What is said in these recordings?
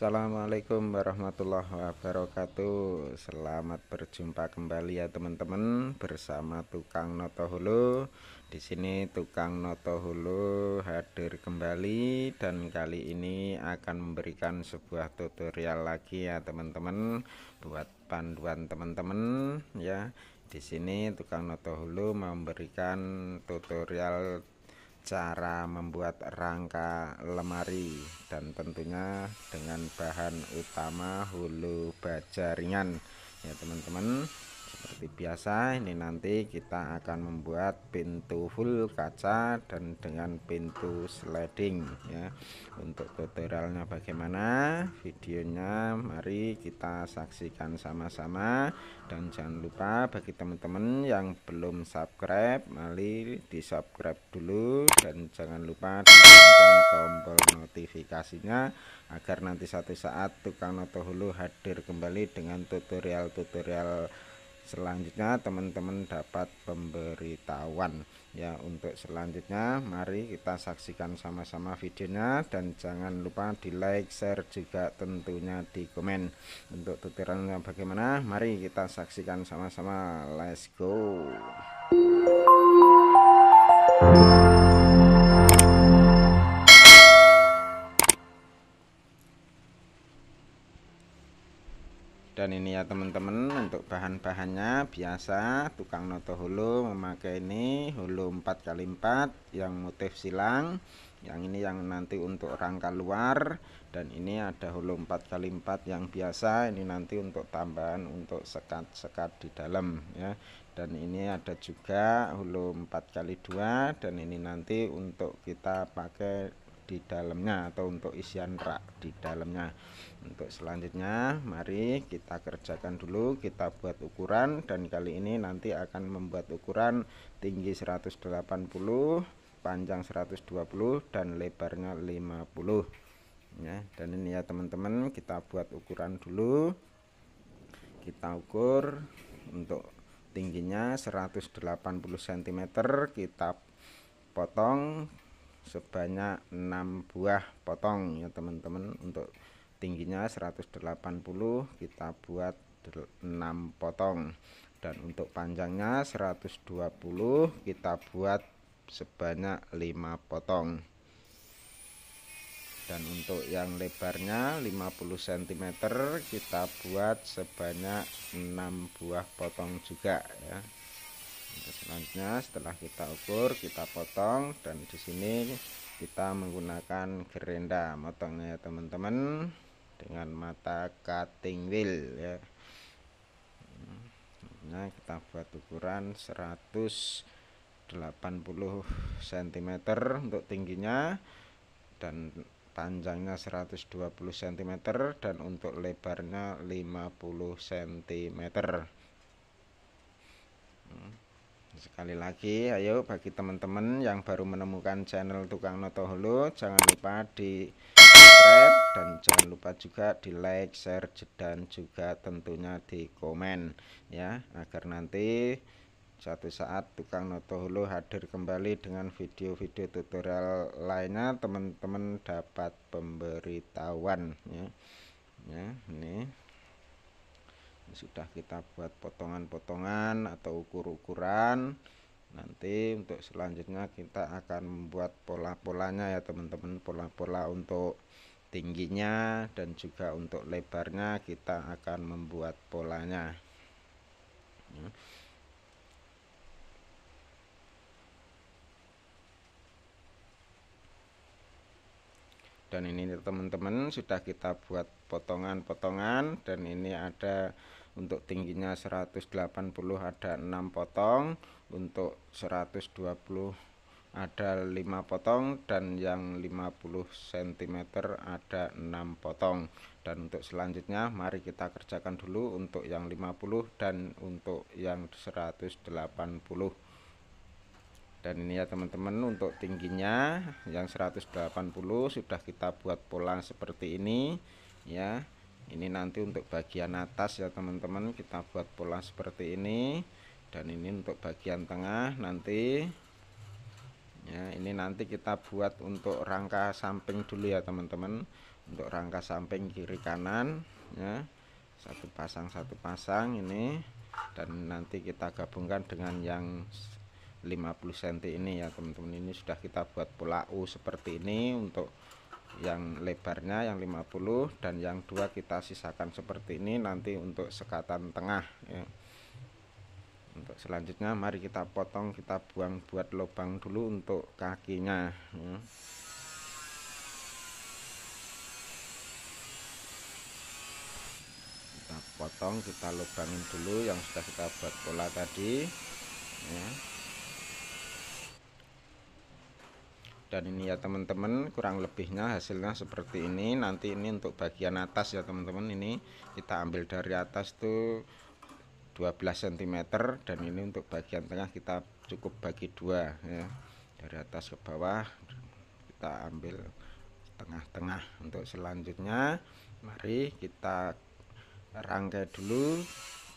Assalamualaikum warahmatullahi wabarakatuh. Selamat berjumpa kembali ya teman-teman bersama Tukang Noto Hulu. Di sini Tukang Noto Hulu hadir kembali dan kali ini akan memberikan sebuah tutorial lagi ya teman-teman buat panduan teman-teman ya. Di sini Tukang Noto Hulu memberikan tutorial cara membuat rangka lemari dan tentunya dengan bahan utama hulu baja ringan ya teman-teman. Seperti biasa ini nanti kita akan membuat pintu full kaca dan dengan pintu sliding ya. Untuk tutorialnya bagaimana videonya, mari kita saksikan sama-sama. Dan jangan lupa bagi teman-teman yang belum subscribe, mari di subscribe dulu dan jangan lupa ditekan tombol notifikasinya agar nanti suatu saat Tukang Noto Hulu hadir kembali dengan tutorial-tutorial selanjutnya teman-teman dapat pemberitahuan ya. Untuk selanjutnya mari kita saksikan sama-sama videonya dan jangan lupa di like, share juga tentunya di komen. Untuk tutorialnya bagaimana, mari kita saksikan sama-sama. Let's go. Dan ini ya teman-teman, untuk bahan-bahannya biasa Tukang Noto Hulu memakai ini hulu 4x4 yang motif silang. Yang ini yang nanti untuk rangka luar, dan ini ada hulu 4x4 yang biasa, ini nanti untuk tambahan untuk sekat-sekat di dalam ya. Dan ini ada juga hulu 4x2 dan ini nanti untuk kita pakai di dalamnya atau untuk isian rak di dalamnya. Untuk selanjutnya mari kita kerjakan dulu, kita buat ukuran, dan kali ini nanti akan membuat ukuran tinggi 180, panjang 120 dan lebarnya 50 ya. Dan ini ya teman-teman, kita buat ukuran dulu. Kita ukur untuk tingginya 180 cm, kita potong sebanyak 6 buah potong ya teman-teman. Untuk tingginya 180 kita buat 6 potong, dan untuk panjangnya 120 kita buat sebanyak 5 potong, dan untuk yang lebarnya 50 cm kita buat sebanyak 6 buah potong juga ya. Selanjutnya setelah kita ukur, kita potong, dan di sini kita menggunakan gerenda motongnya ya teman-teman, dengan mata cutting wheel ya. Nah, kita buat ukuran 180 cm untuk tingginya, dan panjangnya 120 cm, dan untuk lebarnya 50 cm. Sekali lagi, ayo bagi teman-teman yang baru menemukan channel Tukang Noto Hulu, jangan lupa di subscribe dan jangan lupa juga di like, share, dan juga tentunya di komen ya, agar nanti suatu saat Tukang Noto Hulu hadir kembali dengan video-video tutorial lainnya, teman-teman dapat pemberitahuan ya. Ini sudah kita buat potongan-potongan atau ukur-ukuran. Nanti untuk selanjutnya kita akan membuat pola-polanya ya teman-teman, pola-pola untuk tingginya dan juga untuk lebarnya kita akan membuat polanya. Dan ini teman-teman sudah kita buat potongan-potongan, dan ini ada untuk tingginya 180 ada 6 potong, untuk 120 ada 5 potong, dan yang 50 cm ada 6 potong. Dan untuk selanjutnya mari kita kerjakan dulu untuk yang 50 dan untuk yang 180. Dan ini ya teman-teman, untuk tingginya yang 180 sudah kita buat pola seperti ini ya. Ini nanti untuk bagian atas ya teman-teman, kita buat pola seperti ini, dan ini untuk bagian tengah nanti ya. Ini nanti kita buat untuk rangka samping dulu ya teman-teman. untuk rangka samping kiri kanan ya, satu pasang ini, dan nanti kita gabungkan dengan yang 50 cm ini ya teman-teman. Ini sudah kita buat pola U seperti ini untuk yang lebarnya yang 50, dan yang dua kita sisakan seperti ini nanti untuk sekatan tengah ya. Untuk selanjutnya mari kita potong, kita buang buat lubang dulu untuk kakinya ya. Kita potong, kita lubangin dulu yang sudah kita buat pola tadi ya. Dan ini ya teman-teman, kurang lebihnya hasilnya seperti ini. Nanti ini untuk bagian atas ya teman-teman, ini kita ambil dari atas tuh 12 cm, dan ini untuk bagian tengah kita cukup bagi dua ya, dari atas ke bawah kita ambil tengah-tengah. Untuk selanjutnya mari kita rangkai dulu,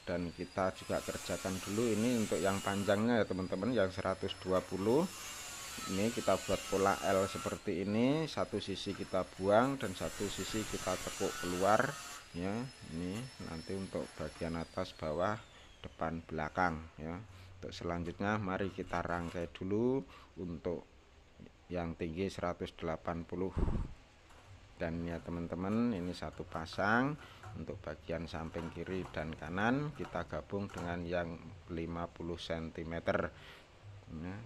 dan kita juga kerjakan dulu ini untuk yang panjangnya ya teman-teman, yang 120. Ini kita buat pola L seperti ini, satu sisi kita buang dan satu sisi kita tekuk keluar ya. Ini nanti untuk bagian atas, bawah, depan, belakang ya. Untuk selanjutnya mari kita rangkai dulu untuk yang tinggi 180. Dan ya teman-teman, ini satu pasang untuk bagian samping kiri dan kanan, kita gabung dengan yang 50 cm ya.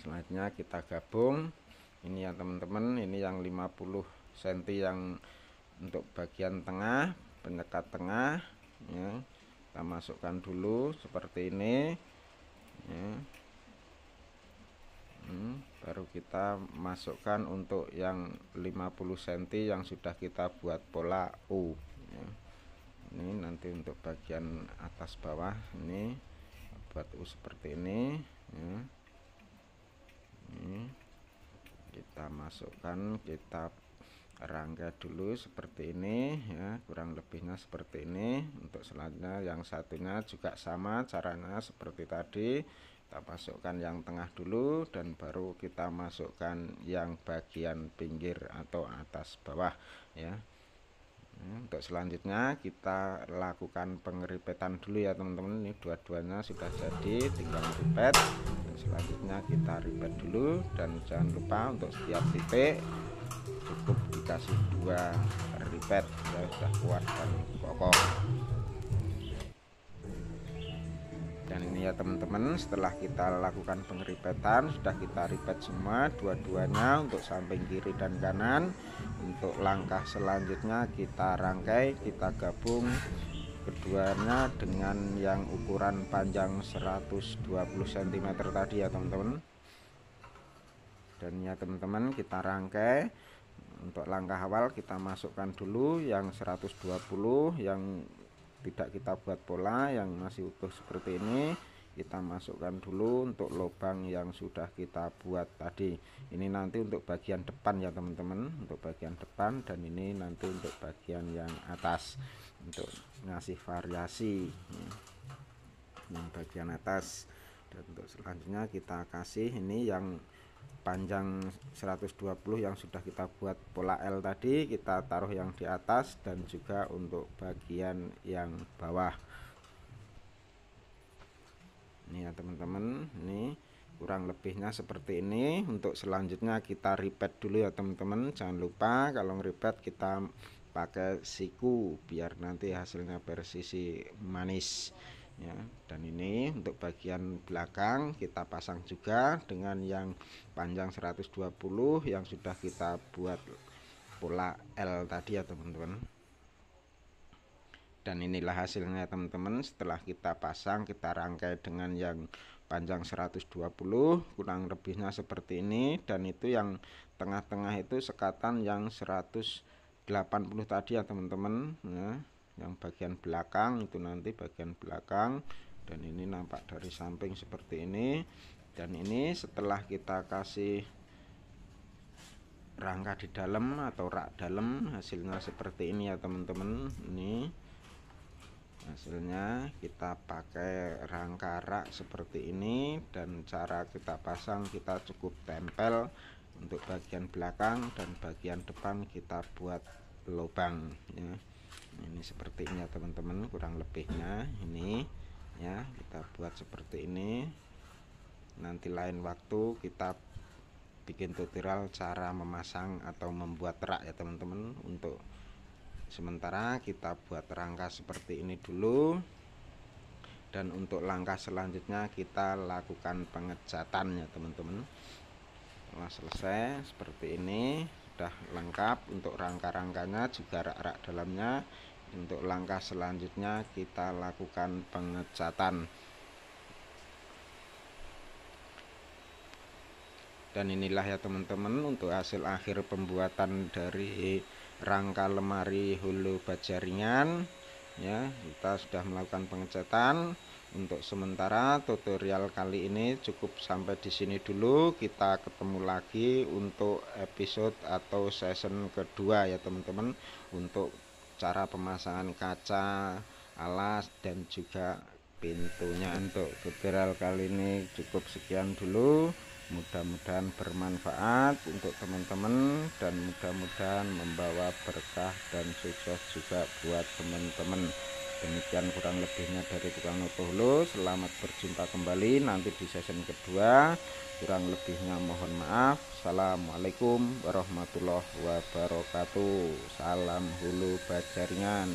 Selanjutnya kita gabung ini ya teman-teman, ini yang 50 cm yang untuk bagian tengah, penyekat tengah ya. Kita masukkan dulu seperti ini ya. Baru kita masukkan untuk yang 50 cm yang sudah kita buat pola U ya. Ini nanti untuk bagian atas bawah ini buat U seperti ini ya. Ini kita masukkan, kita rangkai dulu seperti ini ya, kurang lebihnya seperti ini. Untuk selanjutnya yang satunya juga sama caranya seperti tadi, kita masukkan yang tengah dulu dan baru kita masukkan yang bagian pinggir atau atas bawah ya. Untuk selanjutnya kita lakukan pengeripetan dulu ya teman-teman. Ini dua-duanya sudah jadi, tinggal ripet. Selanjutnya kita ripet dulu, dan jangan lupa untuk setiap titik cukup dikasih 2 ripet ya, sudah kuat dan kokoh. Dan ini ya teman-teman, setelah kita lakukan pengeripetan, sudah kita ripet semua dua-duanya untuk samping kiri dan kanan. Untuk langkah selanjutnya kita rangkai, kita gabung keduanya dengan yang ukuran panjang 120 cm tadi ya teman-teman. Dan ya teman-teman, kita rangkai. Untuk langkah awal kita masukkan dulu yang 120 yang tidak kita buat pola, yang masih utuh seperti ini kita masukkan dulu untuk lubang yang sudah kita buat tadi. Ini nanti untuk bagian depan ya teman-teman, untuk bagian depan, dan ini nanti untuk bagian yang atas untuk ngasih variasi yang bagian atas. Dan untuk selanjutnya kita kasih ini yang panjang 120 yang sudah kita buat pola L tadi, kita taruh yang di atas, dan juga untuk bagian yang bawah ini ya teman-teman. Ini kurang lebihnya seperti ini. Untuk selanjutnya kita ripet dulu ya teman-teman. Jangan lupa kalau ngeripet kita pakai siku biar nanti hasilnya presisi manis ya. Dan ini untuk bagian belakang kita pasang juga dengan yang panjang 120 yang sudah kita buat pola L tadi ya teman-teman. Dan inilah hasilnya teman-teman, setelah kita pasang, kita rangkai dengan yang panjang 120, kurang lebihnya seperti ini. Dan itu yang tengah-tengah itu sekatan yang 180 tadi ya teman-teman ya. Yang bagian belakang itu nanti bagian belakang, dan ini nampak dari samping seperti ini. Dan ini setelah kita kasih rangka di dalam atau rak dalam, hasilnya seperti ini ya teman-teman. Ini hasilnya kita pakai rangka rak seperti ini, dan cara kita pasang kita cukup tempel Untuk bagian belakang dan bagian depan kita buat lubang ya. Ini seperti ini ya teman-teman, kurang lebihnya ini ya, kita buat seperti ini. Nanti lain waktu kita bikin tutorial cara memasang atau membuat rak ya teman-teman. Untuk sementara kita buat rangka seperti ini dulu, dan untuk langkah selanjutnya kita lakukan pengecatan ya teman-teman. Setelah selesai seperti ini, sudah lengkap untuk rangka-rangkanya juga rak-rak dalamnya. Untuk langkah selanjutnya kita lakukan pengecatan. Dan inilah ya teman-teman untuk hasil akhir pembuatan dari rangka lemari hulu baja ringan ya. Kita sudah melakukan pengecatan. Untuk sementara tutorial kali ini cukup sampai di sini dulu. Kita ketemu lagi untuk episode atau season kedua ya teman-teman, untuk cara pemasangan kaca, alas dan juga pintunya. Untuk tutorial kali ini cukup sekian dulu. Mudah-mudahan bermanfaat untuk teman-teman dan mudah-mudahan membawa berkah dan sukses juga buat teman-teman. Demikian kurang lebihnya dari Tukang Noto Hulu. Selamat berjumpa kembali nanti di season kedua. Kurang lebihnya mohon maaf. Assalamualaikum warahmatullahi wabarakatuh. Salam hulu baja ringan.